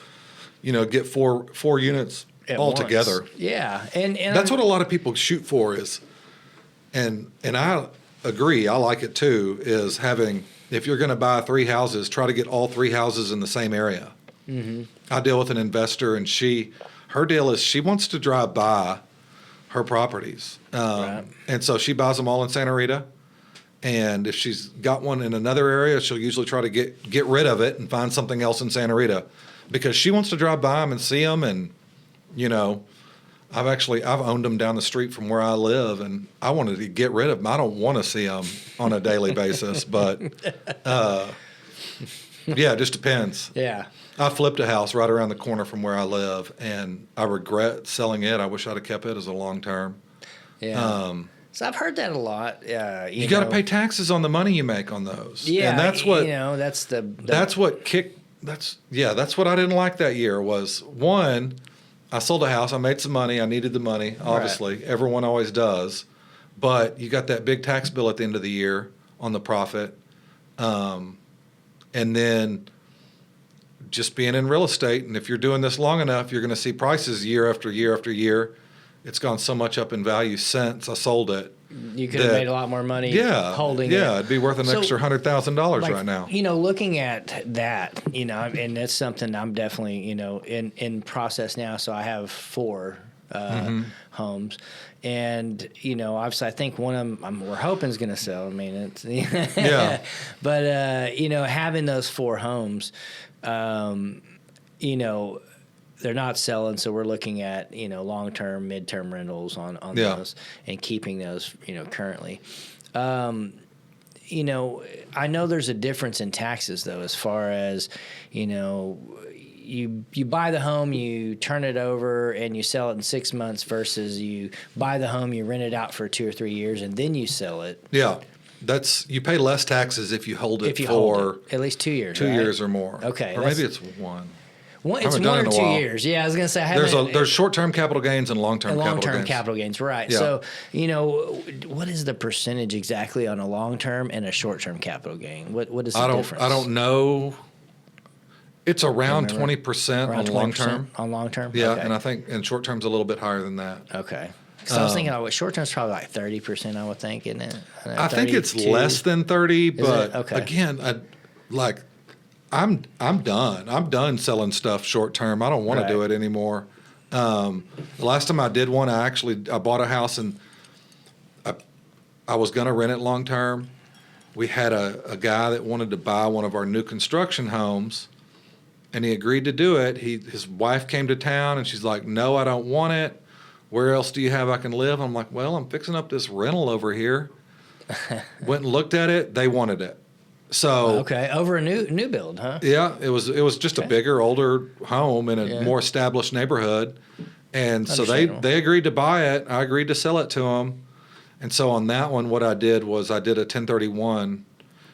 get four units At all once. together. Yeah. And That's what a lot of people shoot for is, and I agree, I like it too, is having, if you're going to buy 3 houses, try to get all 3 houses in the same area. Mm-hmm. I deal with an investor, and her deal is she wants to drive by her properties. Right. And so she buys them all in Santa Rita. And if she's got one in another area, she'll usually try to get rid of it and find something else in Santa Rita because she wants to drive by them and see them. And, I've owned them down the street from where I live, and I wanted to get rid of them. I don't want to see them on a daily basis, but yeah, it just depends. Yeah. I flipped a house right around the corner from where I live, and I regret selling it. I wish I'd have kept it as a long term. Yeah. So I've heard that a lot. You got to pay taxes on the money you make on those. Yeah. And that's what that's that's what I didn't like that year was, one, I sold a house. I made some money. I needed the money, obviously. Right. Everyone always does. But you got that big tax bill at the end of the year on the profit. And then just being in real estate, and if you're doing this long enough, you're going to see prices year after year after year. It's gone so much up in value since I sold it. You could have made a lot more money holding it. Yeah, it'd be worth an extra $100,000 right now. Looking at that, and that's something I'm definitely, in process now. So I have 4 homes. And, obviously I think one of them we're hoping is going to sell. I mean, it's, yeah. But, having those 4 homes, they're not selling, so we're looking at long-term, mid-term rentals on those and keeping those currently. I know there's a difference in taxes though, as far as you buy the home, you turn it over, and you sell it in 6 months versus you buy the home, you rent it out for 2 or 3 years, and then you sell it. Yeah. You pay less taxes if you hold it for at least 2 years. 2 years or more. Okay, or maybe it's 1. It's 1 or 2 years. Yeah, I was going to say. There's short-term capital gains and long-term capital gains. Right. Yeah. So, what is the percentage exactly on a long-term and a short-term capital gain? What is the difference? I don't know. It's around 20% on long-term. On long-term? Yeah, okay. and I think in short-term's a little bit higher than that. Okay. Because I was thinking, short-term's probably like 30%, I would think, isn't it? I think it's less than 30, but again, I'm done. I'm done selling stuff short term. I don't want to do it anymore. The last time I did one, I bought a house and I was going to rent it long term. We had a guy that wanted to buy one of our new construction homes, and he agreed to do it. His wife came to town, and she's like, "No, I don't want it. Where else do you have I can live?" I'm like, "Well, I'm fixing up this rental over here." Went and looked at it. They wanted it. So over a new build, huh? Yeah, it was just a bigger, older home in a more established neighborhood, and so they agreed to buy it. I agreed to sell it to them, and so on that one, what I did was I did a 1031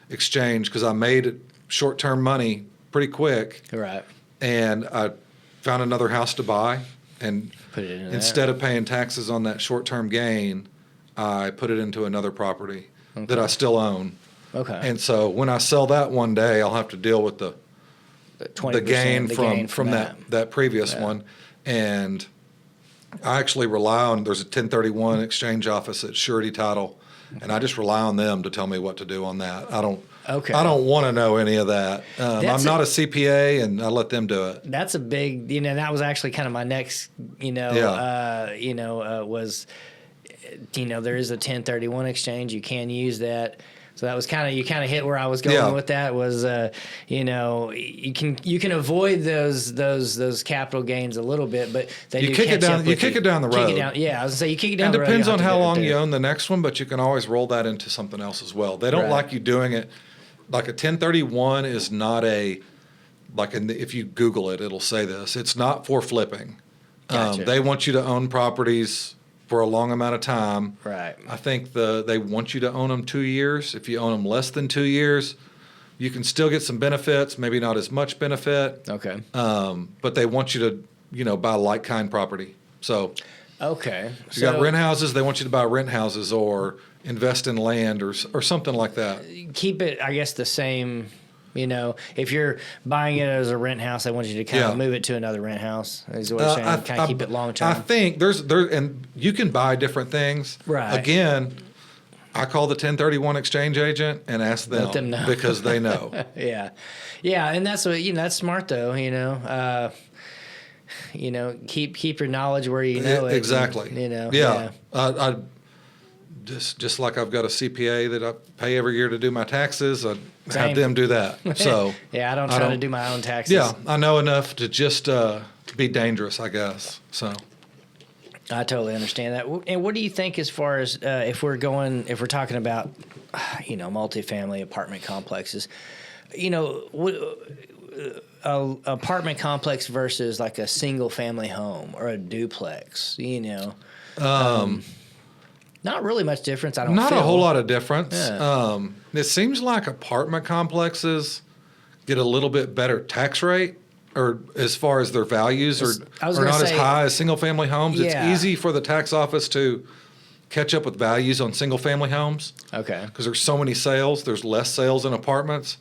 exchange because I made short-term money pretty quick, right? And I found another house to buy, and put it in instead of paying taxes on that short-term gain, I put it into another property that I still own. Okay. And so when I sell that one day, I'll have to deal with the gain from that previous one. And I actually rely on, there's a 1031 exchange office at Surety Title, and I just rely on them to tell me what to do on that. I don't Okay. I don't want to know any of that. I'm not a CPA, and I let them do it. That's a big, that was actually kind of my next, was, there is a 1031 exchange. You can use that. So that was you kind of hit where I was going with that was, you can avoid those capital gains a little bit, but they you kick it down. You kick it down the road. I was gonna say you kick it down. It the road. depends on how long you own the next one, but you can always roll that into something else as well. They don't like you doing it like a 1031 is not if you Google it, it'll say this. It's not for flipping. Gotcha. They want you to own properties for a long amount of time. Right. I think they want you to own them 2 years. If you own them less than 2 years, you can still get some benefits, maybe not as much benefit. Okay. But they want you to, buy like kind property. So. Okay. If you got rent houses, they want you to buy rent houses or invest in land or something like that. Keep it, I guess, the same. If you're buying it as a rent house, they want you to kind of move it to another rent house. Is what you're saying? Kind of keep it long term. I think and you can buy different things. Right. Again, I call the 1031 exchange agent and ask them, let them know. Because they know. Yeah, and that's what that's smart though. Keep your knowledge where you know it. Exactly. Yeah. I just like I've got a CPA that I pay every year to do my taxes. I have them do that. So yeah, I don't try to do my own taxes. Yeah, I know enough to just be dangerous, I guess. So I totally understand that. And what do you think as far as if we're talking about multifamily apartment complexes, a apartment complex versus like a single family home or a duplex, not really much difference. Not a whole lot of difference. Yeah. It seems like apartment complexes get a little bit better tax rate, or as far as their values are not as high as single family homes. Yeah. It's easy for the tax office to catch up with values on single family homes. Okay. Because there's so many sales. There's less sales in apartments.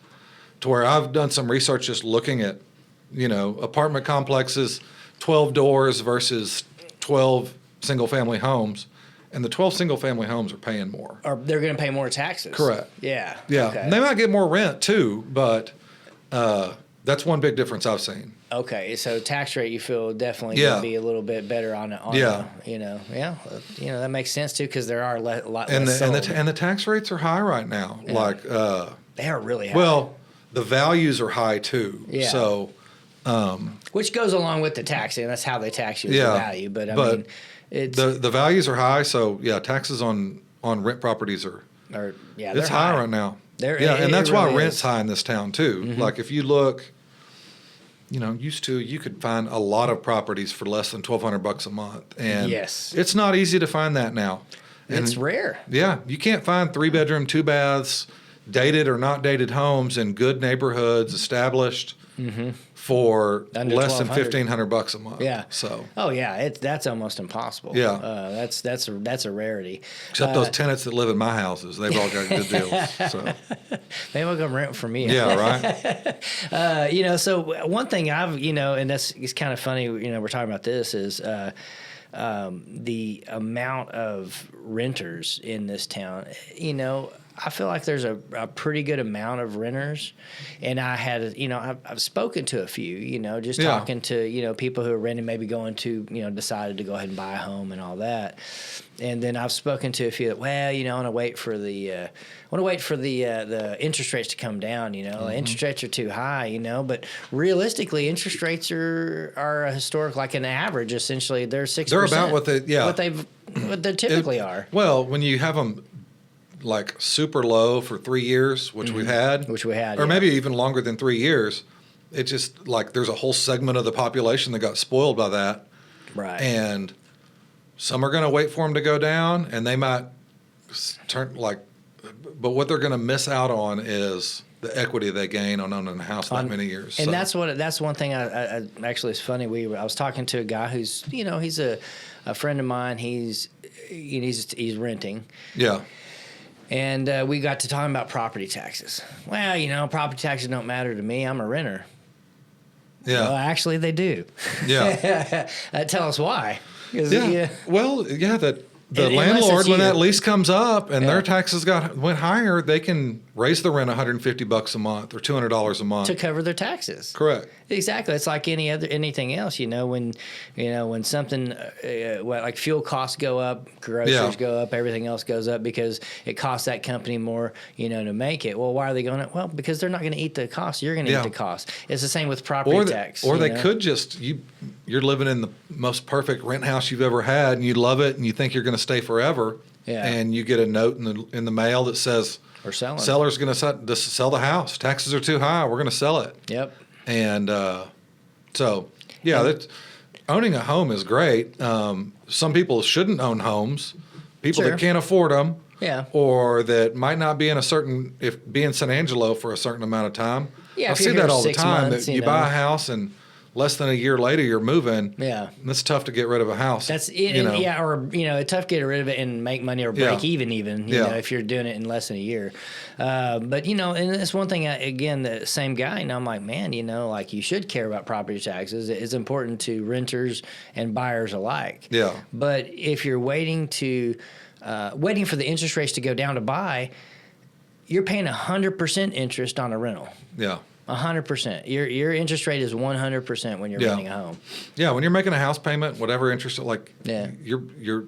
To where I've done some research just looking at, apartment complexes, 12 doors versus 12 single family homes. And the 12 single family homes are paying more. Or they're going to pay more taxes. Correct. Yeah. Yeah. Okay. And they might get more rent too, but that's one big difference I've seen. Okay. So tax rate you feel definitely going to be a little bit better on it. That makes sense too because there are a lot less sold. And the tax rates are high right now. Yeah. They are really high. Well, the values are high too. Yeah. So which goes along with the taxing. That's how they tax you, the value. But I mean, it's the values are high. So taxes on rent properties are it's high right now. And that's why rent's high in this town too. Mm-hmm. Like if you look, you could find a lot of properties for less than $1,200 a month, and it's not easy to find that now. And it's rare. Yeah, you can't find 3-bedroom, 2 baths, dated or not dated homes in good neighborhoods established for under less than $1,500 a month. Yeah. So. Oh yeah, that's almost impossible. Yeah. That's a rarity. Except those tenants that live in my houses, they've all got good deals. So. Maybe they'll come rent from me. Yeah. Right. So one thing I've and that's it's kind of funny. We're talking about this is. The amount of renters in this town, I feel like there's a pretty good amount of renters, and I had, I've spoken to a few, just talking to, people who are renting, maybe going to, decided to go ahead and buy a home and all that. And then I've spoken to a few that, I want to wait for the interest rates to come down. Interest rates are too high. But realistically, interest rates are a historic, like an average. Essentially, they're 6%. They're about what they typically are. Well, when you have them like super low for 3 years, which we had, or maybe even longer than 3 years, it just like there's a whole segment of the population that got spoiled by that, right? And some are going to wait for them to go down, and they might but what they're going to miss out on is the equity they gain on owning a house that many years. And that's one thing I actually, it's funny. I was talking to a guy who's, he's a friend of mine. He's renting. Yeah. And we got to talking about property taxes. Well, property taxes don't matter to me. I'm a renter. Yeah. Well, actually, they do. Yeah. Tell us why. Yeah. Well, that the landlord, when that lease comes up and their taxes went higher, they can raise the rent $150 a month or $200 a month to cover their taxes. Correct. Exactly. It's like anything else. When something like fuel costs go up, groceries go up, everything else goes up because it costs that company more, to make it. Well, why are they going up? Well, because they're not going to eat the cost. You're going to eat the cost. It's the same with property tax. Or they could just you're living in the most perfect rent house you've ever had, and you love it, and you think you're going to stay forever. Yeah. And you get a note in the mail that says, "Or seller's going to sell the house. Taxes are too high. We're going to sell it." Yep. And owning a home is great. Some people shouldn't own homes. People that can't afford them. Yeah. Or that might not be be in San Angelo for a certain amount of time. Yeah. I see that all the time. That you buy a house and less than a year later you're moving. Yeah. And it's tough to get rid of a house. That's it. Yeah. Or it's tough to get rid of it and make money or break even. You know, if you're doing it in less than a year. But and it's one thing. Again, the same guy. And I'm like, man, like you should care about property taxes. It's important to renters and buyers alike. Yeah. But if you're waiting for the interest rates to go down to buy, you're paying 100% interest on a rental. Yeah. 100%. Your interest rate is 100% when you're renting a home. Yeah, when you're making a house payment, whatever interest, your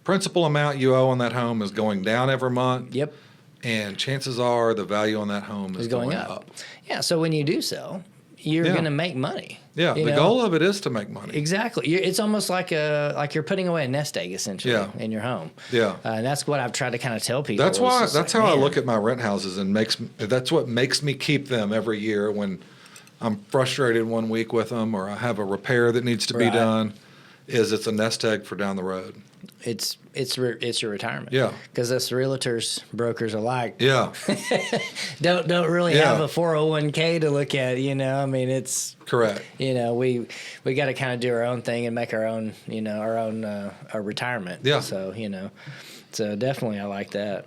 principal amount you owe on that home is going down every month. Yep. And chances are the value on that home is going up. Yeah, so when you do sell, you're going to make money. Yeah, the goal of it is to make money. Exactly. It's almost like you're putting away a nest egg essentially in your home. Yeah, and that's what I've tried to kind of tell people. That's how I look at my rent houses, and that's what makes me keep them every year when I'm frustrated one week with them, or I have a repair that needs to be done. It's a nest egg for down the road. It's your retirement. Yeah, because us realtors, brokers alike. Yeah, don't really have a 401k to look at. I mean, it's correct. We got to kind of do our own thing and make our own our retirement. Yeah. So so definitely I like that.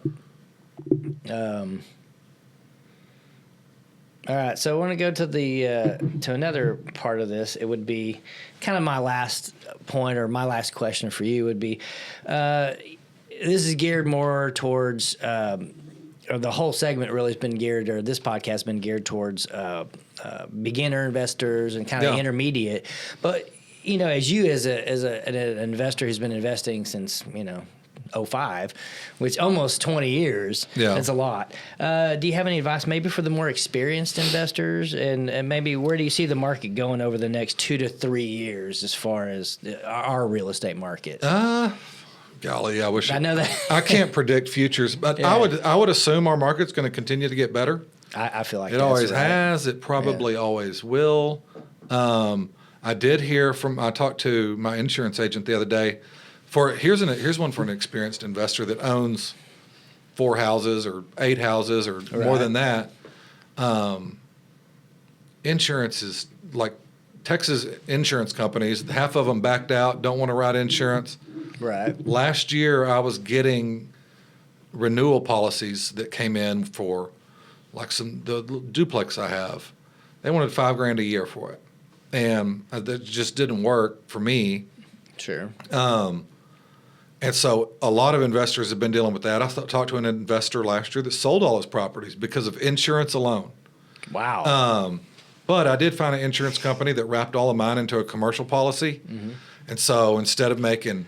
All right, so I want to go to another part of this. It would be kind of my last point, or my last question for you would be, this is geared more towards, or the whole segment really has been geared, or this podcast has been geared towards beginner investors and kind of intermediate. But as an investor who's been investing since 2005, which almost 20 years. Yeah. That's a lot. Do you have any advice maybe for the more experienced investors, and maybe where do you see the market going over the next 2 to 3 years as far as our real estate market? Golly, I know that. I can't predict futures, but I would assume our market's going to continue to get better. I feel like it always has. It probably always will. I did hear I talked to my insurance agent the other day. Here's one for an experienced investor that owns 4 houses or 8 houses or more than that. Insurance is like Texas insurance companies. Half of them backed out, don't want to write insurance. Right. Last year, I was getting renewal policies that came in for like the duplex I have. They wanted $5,000 a year for it, and that just didn't work for me. Sure. And so a lot of investors have been dealing with that. I talked to an investor last year that sold all his properties because of insurance alone. Wow. But I did find an insurance company that wrapped all of mine into a commercial policy. Mm-hmm. And so instead of making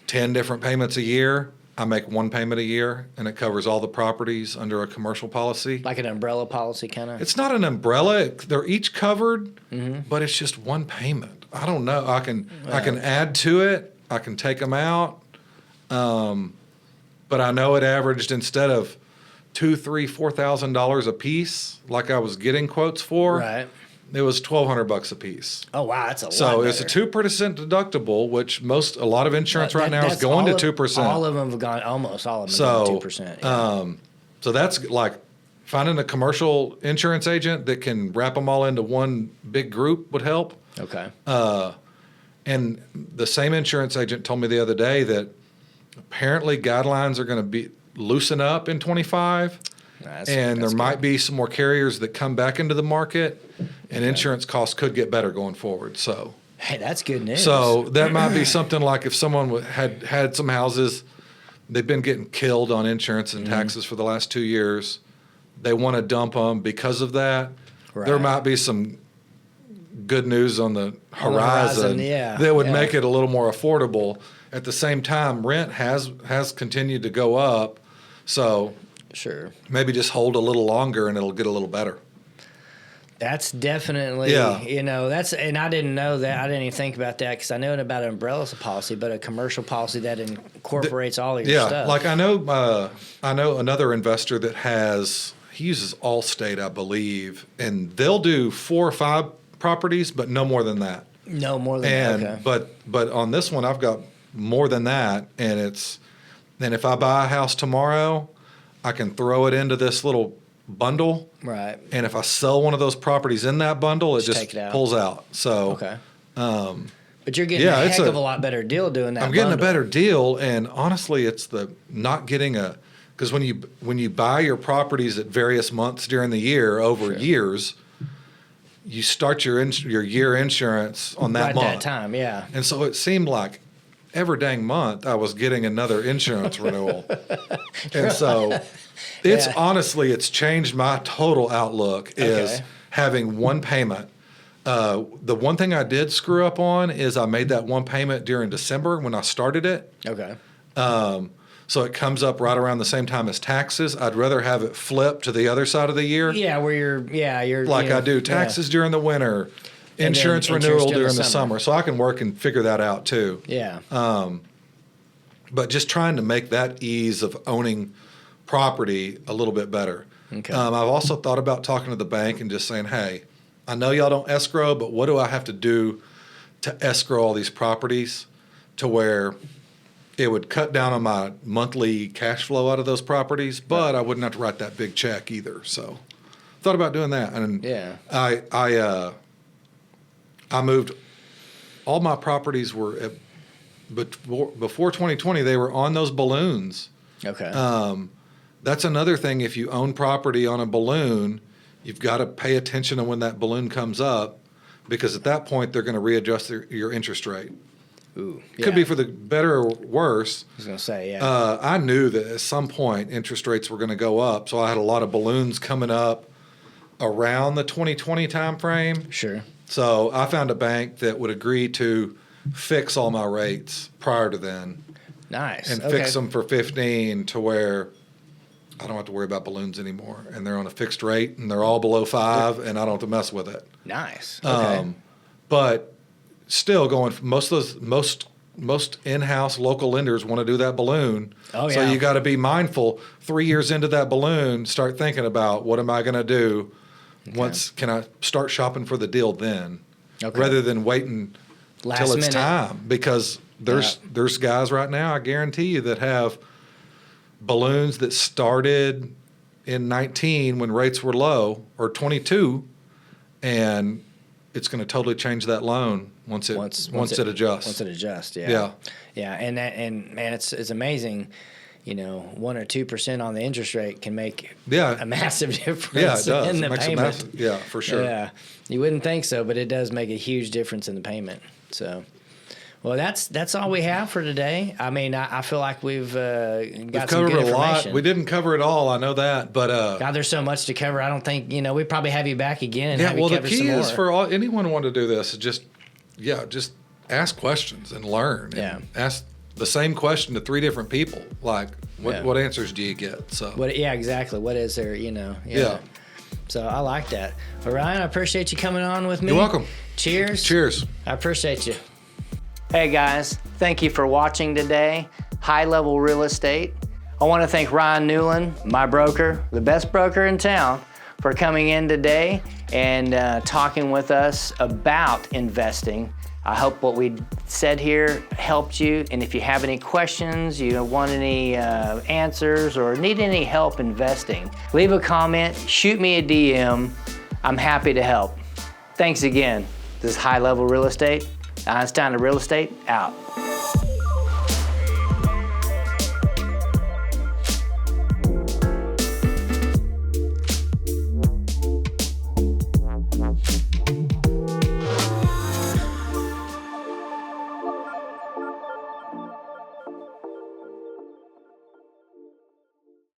10 different payments a year, I make one payment a year, and it covers all the properties under a commercial policy. Like an umbrella policy kind of? It's not an umbrella. They're each covered, but it's just one payment. I don't know. I can add to it. I can take them out, but I know it averaged, instead of $2,000, $3,000, $4,000 a piece, like I was getting quotes for. Right. It was $1,200 a piece. Oh wow, that's a lot. So it's a 2% deductible, which a lot of insurance right now is going to 2%. All of them have gone, almost all of them have gone 2%. Yeah. So that's like finding a commercial insurance agent that can wrap them all into one big group would help. Okay. And the same insurance agent told me the other day that apparently guidelines are going to be loosen up in 25, and there might be some more carriers that come back into the market, and insurance costs could get better going forward. So Hey, that's good news. So that might be something like if someone had some houses, they've been getting killed on insurance and taxes for the last 2 years. They want to dump them because of that. Right. There might be some good news on the horizon, that would make it a little more affordable. At the same time, rent has continued to go up. So sure, maybe just hold a little longer and it'll get a little better. That's definitely, and I didn't know that. I didn't even think about that because I know about an umbrella policy, but a commercial policy that incorporates all of your stuff. Like I know another investor that he uses Allstate, I believe, and they'll do 4 or 5 properties, but no more than that. No more than that. Okay. But on this one, I've got more than that, and if I buy a house tomorrow, I can throw it into this little bundle, right? And if I sell one of those properties in that bundle, it just pulls out. So but you're getting a heck of a lot better deal doing that. I'm getting a better deal, and honestly, it's the not getting because when you buy your properties at various months during the year over years, you start your year insurance on that month. That time, yeah. And so it seemed like every dang month I was getting another insurance renewal, and so. It's changed my total outlook is having one payment. The one thing I did screw up on is I made that one payment during December when I started it. Okay. So it comes up right around the same time as taxes. I'd rather have it flip to the other side of the year. Yeah, where you're like I do taxes during the winter, insurance renewal during the summer. So I can work and figure that out too. Yeah. But just trying to make that ease of owning property a little bit better. Okay. I've also thought about talking to the bank and just saying, hey, I know y'all don't escrow, but what do I have to do to escrow all these properties to where it would cut down on my monthly cash flow out of those properties, but I wouldn't have to write that big check either. So thought about doing that. And I moved, all my properties were, before 2020, they were on those balloons. Okay. That's another thing. If you own property on a balloon, you've got to pay attention to when that balloon comes up, because at that point they're going to readjust your interest rate. Ooh, Could be for the better or worse. I was going to say, I knew that at some point interest rates were going to go up, so I had a lot of balloons coming up around the 2020 time frame. Sure. So I found a bank that would agree to fix all my rates prior to then. Nice. And fix them for 15 to where I don't have to worry about balloons anymore. And they're on a fixed rate, and they're all below 5, and I don't have to mess with it. Nice. Okay. But still going, most in-house local lenders want to do that balloon. Oh, yeah. So you got to be mindful. 3 years into that balloon, start thinking about what am I going to do once, can I start shopping for the deal then, rather than waiting till it's time, because there's guys right now, I guarantee you, that have balloons that started in 19 when rates were low, or 22, and it's going to totally change that loan once it adjusts. Once it adjusts, yeah. And man, it's amazing. 1 or 2% on the interest rate can make a massive difference. Yeah, it does. In the payment. Yeah, for sure. Yeah, you wouldn't think so, but it does make a huge difference in the payment. So. Well, that's all we have for today. I mean, I feel like we've got some good information. A lot. We didn't cover it all. I know that, but God, there's so much to cover. I don't think we probably have you back again. And have well, you the key is for anyone who want to do this is just ask questions and learn. Yeah. And ask the same question to 3 different people. Like, what answers do you get? So. Exactly. What is there? Yeah. So I like that. Well, Ryan, I appreciate you coming on with me. You're welcome. Cheers. Cheers. I appreciate you. Hey guys, thank you for watching today. High Level Real Estate. I want to thank Ryan Newlin, my broker, the best broker in town, for coming in today and talking with us about investing. I hope what we said here helped you, and if you have any questions, you want any answers, or need any help investing, leave a comment, shoot me a DM. I'm happy to help. Thanks again. This is High Level Real Estate. Einstein of Real Estate, out.